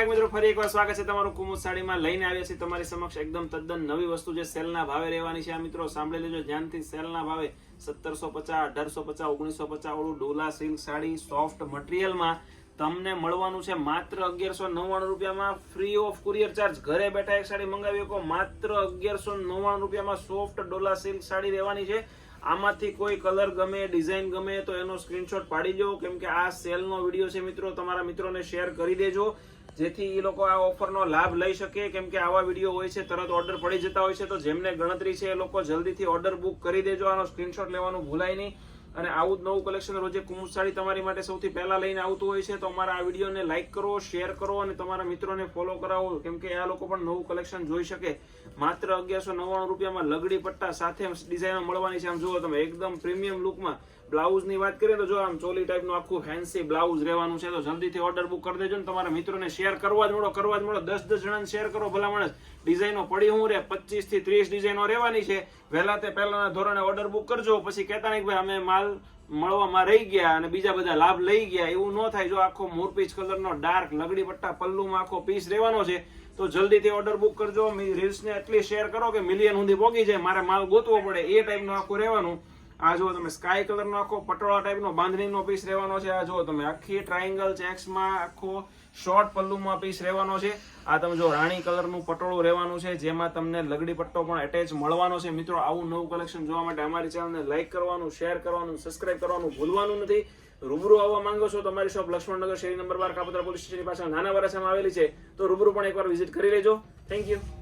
મિત્રો ફરી એકવાર સ્વાગત છે તમારું કુમુદ સાડીમાં લઈને આવ્યા છીએ તમારી સમક્ષ એકદમ તદ્દન નવી વસ્તુ જે સેલના ભાવે રહેવાની છે. આ મિત્રો સાંભળી લેજો ધ્યાનથી. સેલના ભાવે 1750, 1850, 1950 વાળું ડોલા સિલ્ક સાડી સોફ્ટ મટીરિયલમાં તમને મળવાનું છે માત્ર 1199 રૂપિયામાં, ફ્રી ઓફ કુરિયર ચાર્જ. ઘરે બેઠા એક સાડી મંગાવી શકો માત્ર 1199 રૂપિયામાં સોફ્ટ ડોલા સિલ્ક સાડી રહેવાની છે. આમાંથી કોઈ કલર ગમે, ડિઝાઇન ગમે તો એનો સ્ક્રીનશોટ પાડી દો, કેમ કે આ સેલનો વિડીયો છે મિત્રો. તમારા મિત્રોને શેર કરી દેજો જેથી એ લોકો આ ઓફરનો લાભ લઈ શકે, કેમ કે આવા વિડીયો હોય છે તરત ઓર્ડર પડી જતા હોય છે. તો જેમને ગણતરી છે એ લોકો જલ્દીથી ઓર્ડર બુક કરી દેજો. આનો સ્ક્રીનશોટ લેવાનું ભૂલાય નહીં. અને આવું જ નવું કલેક્શન રોજે કુમુદ સાડી તમારી માટે સૌથી પહેલા લઈને આવતું હોય છે. તો અમારા આ વિડીયોને લાઈક કરો, શેર કરો અને તમારા મિત્રોને ફોલો કરાવો, કેમ કે આ લોકો પણ નવું કલેક્શન જોઈ શકે. માત્ર 1199 રૂપિયામાં લગડી પટ્ટા સાથે ડિઝાઇન મળવાની છે. આમ જુઓ તમે, એકદમ પ્રીમિયમ લુકમાં. બ્લાઉઝની વાત કરીએ તો જો આમ ચોલી ટાઈપનું આખું ફેન્સી બ્લાઉઝ રહેવાનું છે. તો જલ્દીથી ઓર્ડર બુક કરી દેજો ને તમારા મિત્રોને શેર કરવા જ મળો. 10 જણાને શેર કરો ભલા માણસ. ડિઝાઇનો પડી હું રે 25 થી 30 ડિઝાઇનો રહેવાની છે. વહેલા તે પહેલાના ધોરણે ઓર્ડર બુક કરજો, પછી કહેતા નહીં કે ભાઈ અમે માલ મળવામાં રહી ગયા અને બીજા બધા લાભ લઈ ગયા, એવું ન થાય. જો આખો મોરપીચ કલરનો ડાર્ક લગડી પટ્ટા પલ્લુમાં આખો પીસ રહેવાનો છે. તો જલ્દીથી ઓર્ડર બુક કરજો. રીલ્સને એટલી શેર કરો કે મિલિયન સુધી પહોંચી જાય, મારે માલ ગોતવો પડે એ ટાઈપનું આખું રહેવાનું. આ જુઓ તમે, સ્કાય કલરનો આખો પટોળા ટાઈપનો બાંધણીનો પીસ રહેવાનો છે. આ જુઓ તમે, આખી ટ્રાયેંગલ ચેક્સમાં આખો શોર્ટ પલ્લુમાં પીસ રહેવાનો છે. આ તમે જો રાણી કલરનું પટોળું રહેવાનું છે, જેમાં તમને લગડી પટ્ટો પણ એટેચ મળવાનો છે. મિત્રો, આવું નવું કલેક્શન જોવા માટે અમારી ચેનલને લાઈક કરવાનું, શેર કરવાનું, સબસ્ક્રાઇબ કરવાનું ભૂલવાનું નથી. રૂબરૂ આવવા માંગો છો, તમારી શોપ લક્ષ્મણનગર શેરી નંબર 12 કાપોદ્રા પોલીસ સ્ટેશન પાછળ નાના વરાછામાં આવેલી છે. તો રૂબરૂ પણ એકવાર વિઝિટ કરી લેજો. Thank you.